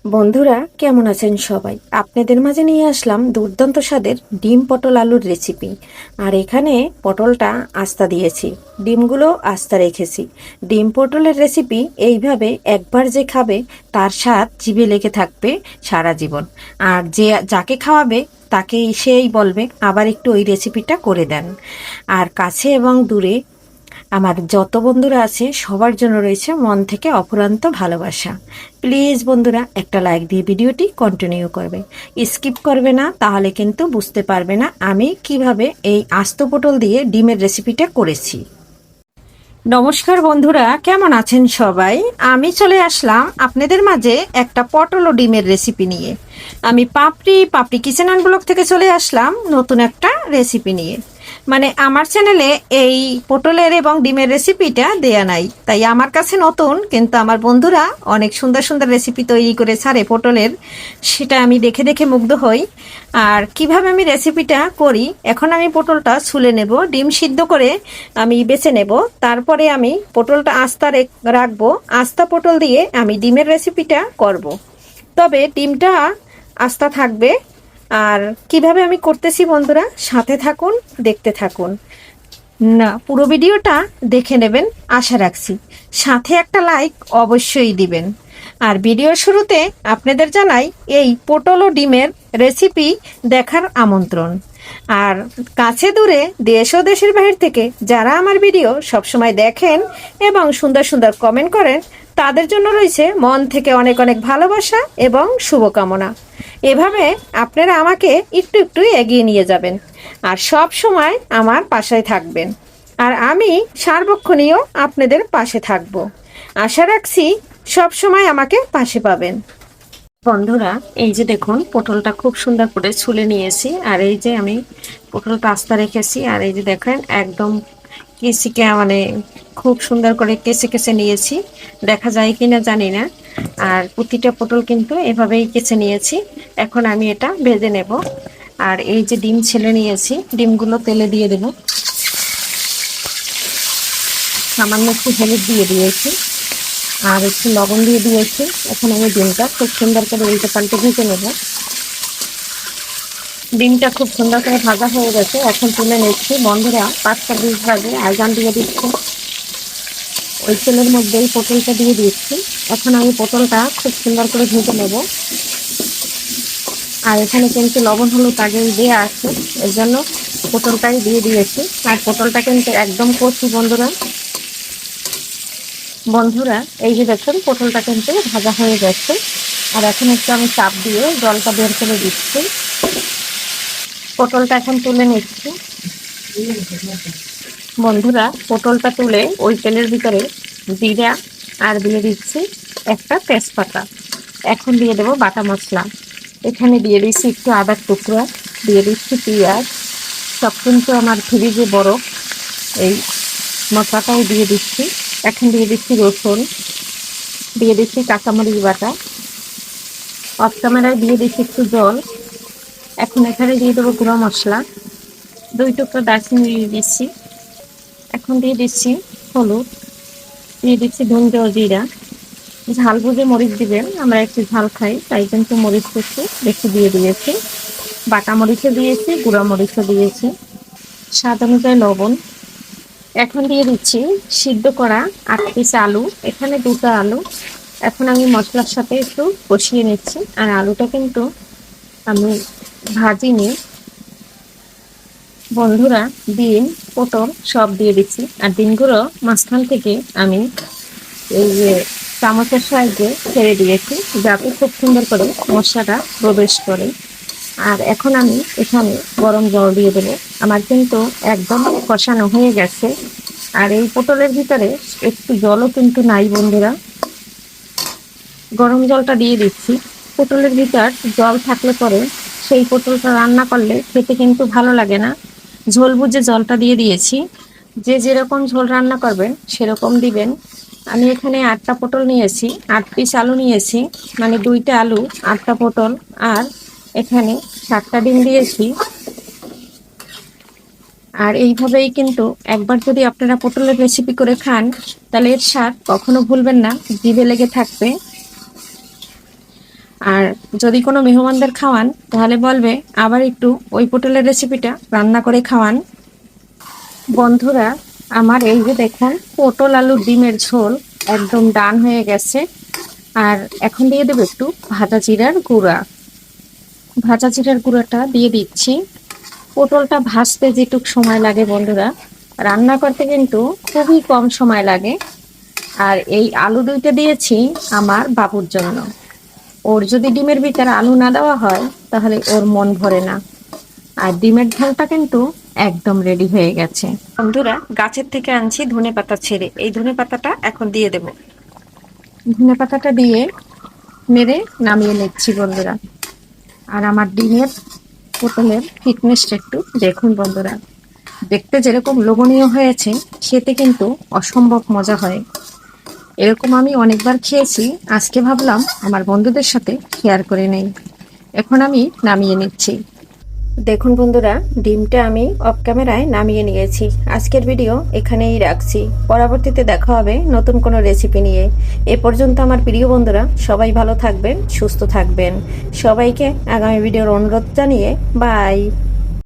বন্ধুরা কেমন আছেন সবাই? আপনাদের মাঝে নিয়ে আসলাম দুর্দান্ত স্বাদের ডিম পটল আলুর রেসিপি। আর এখানে পটলটা আস্তা দিয়েছি, ডিমগুলো আস্তা রেখেছি। ডিম পটলের রেসিপি এইভাবে একবার যে খাবে তার স্বাদ জিভে লেগে থাকবে সারা জীবন। আর যে যাকে খাওয়াবে তাকে সেই বলবে আবার একটু ওই রেসিপিটা করে দেন। আর কাছে এবং দূরে আমার যত বন্ধুরা আছে সবার জন্য রয়েছে মন থেকে অফুরন্ত ভালোবাসা। প্লিজ বন্ধুরা একটা লাইক দিয়ে ভিডিওটি কন্টিনিউ করবে, স্কিপ করবে না, তাহলে কিন্তু বুঝতে পারবে না আমি কিভাবে এই আস্ত পটল দিয়ে ডিমের রেসিপিটা করেছি। নমস্কার বন্ধুরা, কেমন আছেন সবাই? আমি চলে আসলাম আপনাদের মাঝে একটা পটল ও ডিমের রেসিপি নিয়ে। আমি পাপড়ি কিচেন অ্যান্ড ব্লগ থেকে চলে আসলাম নতুন একটা রেসিপি নিয়ে। মানে আমার চ্যানেলে এই পটলের এবং ডিমের রেসিপিটা দেয়া নাই, তাই আমার কাছে নতুন, কিন্তু আমার বন্ধুরা অনেক সুন্দর সুন্দর রেসিপি তৈরি করে ছাড়ে পটলের, সেটা আমি দেখে দেখে মুগ্ধ হই। আর কিভাবে আমি রেসিপিটা করি, এখন আমি পটলটা ছুলে নেব, ডিম সিদ্ধ করে আমি বেছে নেব, তারপরে আমি পটলটা আস্তা রাখবো। আস্তা পটল দিয়ে আমি ডিমের রেসিপিটা করব। তবে ডিমটা আস্তা থাকবে। আর কিভাবে আমি করতেছি বন্ধুরা, সাথে থাকুন, দেখতে থাকুন, না পুরো ভিডিওটা দেখে নেবেন আশা রাখছি। সাথে একটা লাইক অবশ্যই দিবেন। আর ভিডিওর শুরুতে আপনাদের জানাই এই পটল ও ডিমের রেসিপি দেখার আমন্ত্রণ। আর কাছে দূরে দেশ ও দেশের বাহির থেকে যারা আমার ভিডিও সবসময় দেখেন এবং সুন্দর সুন্দর কমেন্ট করেন, তাদের জন্য রয়েছে মন থেকে অনেক অনেক ভালোবাসা এবং শুভকামনা। এভাবে আপনারা আমাকে একটু একটু এগিয়ে নিয়ে যাবেন আর সব সময় আমার পাশে থাকবেন। আর আমি সার্বক্ষণীয় আপনাদের পাশে থাকব। আশা রাখছি সব সময় আমাকে পাশে পাবেন। বন্ধুরা এই যে দেখুন, পটলটা খুব সুন্দর করে ছুলে নিয়েছি। আর এই যে আমি পটলটা আস্তা রেখেছি। আর এই যে দেখেন একদম কেসিকে, মানে খুব সুন্দর করে কেসে কেসে নিয়েছি, দেখা যায় কিনা জানি না। আর প্রতিটা পটল কিন্তু এভাবেই কেচে নিয়েছি। এখন আমি এটা ভেজে নেব। আর এই যে ডিম ছেলে নিয়েছি, ডিমগুলো তেলে দিয়ে দেব। সামান্য একটু হলুদ দিয়ে দিয়েছি আর একটু লবণ দিয়ে দিয়েছি। এখন আমি ডিমটা খুব সুন্দর করে উল্টে পাল্টে ভেজে নেব। ডিমটা খুব সুন্দর করে ভাজা হয়ে গেছে, এখন তুলে নিচ্ছি। বন্ধুরা 5-20 ভাজে আইগান দিয়ে দিচ্ছি, ওই তেলের মধ্যেই পটলটা দিয়ে দিচ্ছি। এখন আমি পটলটা খুব সুন্দর করে ভেজে নেব। আর এখানে কিন্তু লবণ হলুদ আগেই দেওয়া আছে, এর জন্য পটলটাই দিয়ে দিয়েছি। আর পটলটা কিন্তু একদম কচি বন্ধুরা। বন্ধুরা এই যে দেখুন, পটলটা কিন্তু ভাজা হয়ে গেছে। আর এখন একটু আমি চাপ দিয়ে জলটা বের করে দিচ্ছি। পটলটা এখন তুলে নিচ্ছি। বন্ধুরা পটলটা তুলে ওই তেলের ভিতরে জিরা আর দিয়ে দিচ্ছি একটা তেজপাতা। এখন দিয়ে দেবো বাটা মশলা। এখানে দিয়ে দিচ্ছি একটু আদার টুকরা, দিয়ে দিচ্ছি পেঁয়াজ, সব কিন্তু আমার ফ্রিজে বরফ, এই মশলাটাও দিয়ে দিচ্ছি। এখন দিয়ে দিচ্ছি রসুন, দিয়ে দিচ্ছি কাঁচামরিচ বাটা, অফ ক্যামেরায় দিয়ে দিচ্ছি একটু জল। এখন এখানে দিয়ে দেবো গুঁড়ো মশলা, 2 টুকরা দারচিনি দিয়ে দিচ্ছি। এখন দিয়ে দিচ্ছি হলুদ, দিয়ে দিচ্ছি ধনে ও জিরা। ঝাল বুঝে মরিচ দিবেন, আমরা একটু ঝাল খাই তাই কিন্তু মরিচ একটু বেশি দিয়ে দিয়েছি। বাটা মরিচও দিয়েছি, গুঁড়া মরিচও দিয়েছি, স্বাদ অনুযায়ী লবণ। এখন দিয়ে দিচ্ছি সিদ্ধ করা 8 পিস আলু, এখানে 2টা আলু। এখন আমি মশলার সাথে একটু কষিয়ে নিচ্ছি। আর আলুটা কিন্তু আমি ভাজিনি বন্ধুরা। ডিম পটল সব দিয়ে দিচ্ছি। আর ডিমগুলো মাঝখান থেকে আমি এই যে চামচের সাহায্যে ছেড়ে দিয়েছি, যাতে খুব সুন্দর করে মশলাটা প্রবেশ করে। আর এখন আমি এখানে গরম জল দিয়ে দেবো। আমার কিন্তু একদম কষানো হয়ে গেছে। আর এই পটলের ভিতরে একটু জলও কিন্তু নাই বন্ধুরা। গরম জলটা দিয়ে দিচ্ছি। পটলের ভিতর জল থাকলে পরে সেই পটলটা রান্না করলে খেতে কিন্তু ভালো লাগে না। ঝোল বুঝে জলটা দিয়ে দিয়েছি। যে যেরকম ঝোল রান্না করবেন সেরকম দিবেন। আমি এখানে 8টা পটল নিয়েছি, 8 পিস আলু নিয়েছি, মানে 2টা আলু 8টা পটল। আর এখানে 7টা ডিম দিয়েছি। আর এইভাবেই কিন্তু একবার যদি আপনারা পটলের রেসিপি করে খান, তাহলে এর স্বাদ কখনো ভুলবেন না, জিভে লেগে থাকবে। আর যদি কোনো মেহমানদের খাওয়ান তাহলে বলবে আবার একটু ওই পটলের রেসিপিটা রান্না করে খাওয়ান। বন্ধুরা, আমার এই যে দেখুন পটল আলু ডিমের ঝোল একদম ডান হয়ে গেছে। আর এখন দিয়ে দেবো একটু ভাজা জিরার গুঁড়া। ভাজা জিরার গুঁড়াটা দিয়ে দিচ্ছি। পটলটা ভাজতে যেটুক সময় লাগে বন্ধুরা, রান্না করতে কিন্তু খুবই কম সময় লাগে। আর এই আলু দুইটা দিয়েছি আমার বাবুর জন্য। ওর যদি ডিমের ভিতরে আলু না দেওয়া হয় তাহলে ওর মন ভরে না। আর ডিমের ঝোলটা কিন্তু একদম রেডি হয়ে গেছে। বন্ধুরা, গাছের থেকে আনছি ধনেপাতা ছেড়ে, এই ধনেপাতাটা এখন দিয়ে দেব। ধনেপাতাটা দিয়ে নেড়ে নামিয়ে নিচ্ছি বন্ধুরা। আর আমার ডিমের পটলের ফিটনেসটা একটু দেখুন বন্ধুরা, দেখতে যেরকম লোভনীয় হয়েছে খেতে কিন্তু অসম্ভব মজা হয়। এরকম আমি অনেকবার খেয়েছি, আজকে ভাবলাম আমার বন্ধুদের সাথে শেয়ার করে নেই। এখন আমি নামিয়ে নিচ্ছি। দেখুন বন্ধুরা, ডিমটা আমি অফ ক্যামেরায় নামিয়ে নিয়েছি। আজকের ভিডিও এখানেই রাখছি, পরবর্তীতে দেখা হবে নতুন কোনো রেসিপি নিয়ে। এ পর্যন্ত আমার প্রিয় বন্ধুরা সবাই ভালো থাকবেন, সুস্থ থাকবেন। সবাইকে আগামী ভিডিওর অনুরোধ জানিয়ে বাই।